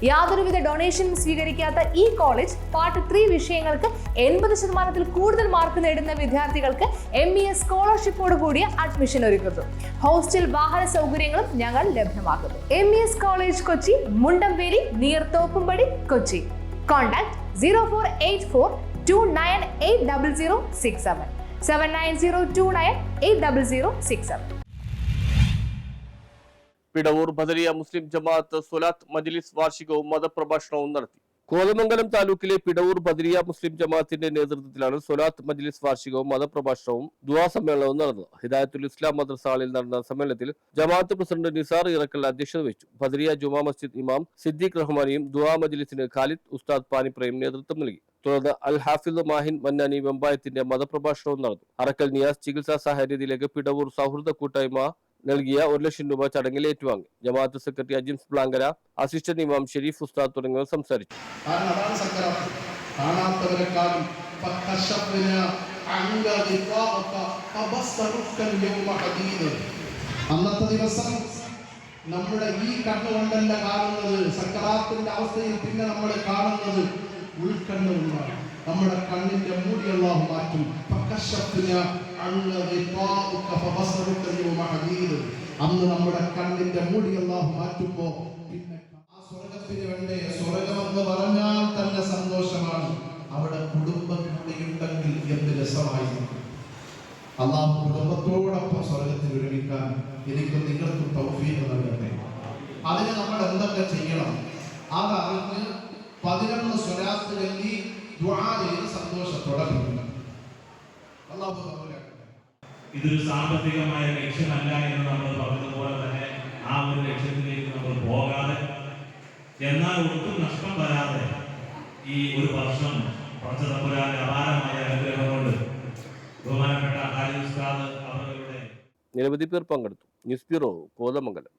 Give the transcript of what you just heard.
യാതൊരുവിധ ഡൊണേഷനും സ്വീകരിക്കാത്ത ഈ college part 3 വിഷയങ്ങൾക്ക് 80% കൂടുതൽ മാർക്ക് നേടുന്ന വിദ്യാർത്ഥികൾക്ക് MES സ്കോളർഷിപ്പോട് കൂടിയ അഡ്മിഷൻ ഒരുക്കുന്നു. ഹോസ്റ്റൽ വാഹന സൗകര്യങ്ങളും ഞങ്ങൾ ലഭ്യമാക്കുന്നു. MES college Kochi, Mundamveli, near Thoppumpady, Kochi. Contact 0484298067 7902980067. Pidavoor Badariya Muslim ജമാഅത്ത് സ്വലാത്ത് മജ്ലിസ് വാർഷികവും മതപ്രഭാഷണവും നടത്തി. കോതമംഗലം താലൂക്കിലെ പിടവൂർ ബദരിയ മുസ്ലിം ജമാഅത്തിന്റെ നേതൃത്വത്തിലാണ് സ്വലാത്ത് മജ്ലിസ് വാർഷികവും മതപ്രഭാഷണവും ദുആ സമ്മേളനവും നടന്നത്. ഹിദായത്തുൽ ഇസ്ലാം മദ്രസ ഹാളിൽ നടന്ന സമ്മേളനത്തിൽ ജമാഅത്ത് പ്രസിഡന്റ് നിസാർ ഇറക്കൽ അധ്യക്ഷത വഹിച്ചു. ബദരിയ ജുമാ മസ്ജിദ് ഇമാം സിദ്ദീഖ് റഹ്മാനിയും ദുആ മജ്ലിസിന് ഖാലിദ് ഉസ്താദ് പാനിപ്രയും നേതൃത്വം നൽകി. തുടർന്ന് അൽ ഹാഫിദ് മാഹിൻ മന്നാനി വെമ്പായത്തിന്റെ മതപ്രഭാഷണവും നടന്നു. അറക്കൽ നിയാസ് ചികിത്സാ സഹായനിധിയിലേക്ക് പിടവൂർ സൗഹൃദ കൂട്ടായ്മ നൽകിയ 1 ലക്ഷം രൂപ ചടങ്ങിൽ ഏറ്റുവാങ്ങി. ജമാഅത്ത് സെക്രട്ടറി അജിംസ് ബ്ലാങ്കര, അസിസ്റ്റന്റ് ഇമാം ഷെരീഫ് ഉസ്താദ് തുടങ്ങിയവർ സംസാരിച്ചു. അന്നത്തെ ദിവസം നമ്മുടെ ഈ കണ്ണുകൊണ്ടല്ല കാണുന്നത്, സക്കറാത്തിന്റെ അവസ്ഥയിൽ പിന്നെ നമ്മൾ കാണുന്നത് ഉൾക്കണ്ണുകൊണ്ടാണ്. നമ്മുടെ കണ്ണിന്റെ മൂടി അല്ലാഹു മാറ്റും. അന്ന് നമ്മുടെ കണ്ണിന്റെ മൂടി അല്ലാഹു മാറ്റുമ്പോ പിന്നെ ആ സ്വർഗത്തിന് വേണ്ടേ, സ്വർഗമെന്ന് പറഞ്ഞാൽ തന്നെ സന്തോഷമാണ്. അവിടെ കുടുംബം കൂടിയുണ്ടെങ്കിൽ എന്ത് രസമായിരുന്നു. അല്ലാഹു കുടുംബത്തോടൊപ്പം സ്വർഗത്തിൽ ഒരുമിക്കാൻ എനിക്കും നിങ്ങൾക്കും തൗഫീഖ് നൽകട്ടെ. അതിന് നമ്മൾ എന്തൊക്കെ ചെയ്യണം അതറിഞ്ഞ് 11 സ്വലാത്ത് ചൊല്ലി ദുആ ചെയ്ത് സന്തോഷത്തോടെ അല്ലാഹു കബൂലാക്കട്ടെ. ഇതൊരു സാമ്പത്തികമായ ലക്ഷ്യമല്ല എന്ന് നമ്മൾ പറഞ്ഞതുപോലെ തന്നെ ആ ഒരു ലക്ഷ്യത്തിലേക്ക് നമ്മൾ പോകാതെ, എന്നാൽ ഒട്ടും നഷ്ടം വരാതെ ഈ ഒരു വർഷം പടച്ചതമ്പുരാന്റെ അപാരമായ അനുഗ്രഹം കൊണ്ട് ബഹുമാനപ്പെട്ട ഖാലിദ് ഉസ്താദ് അവരുടെ നിരവധി പേർ പങ്കെടുത്തു. News bureau, Kothamangalam.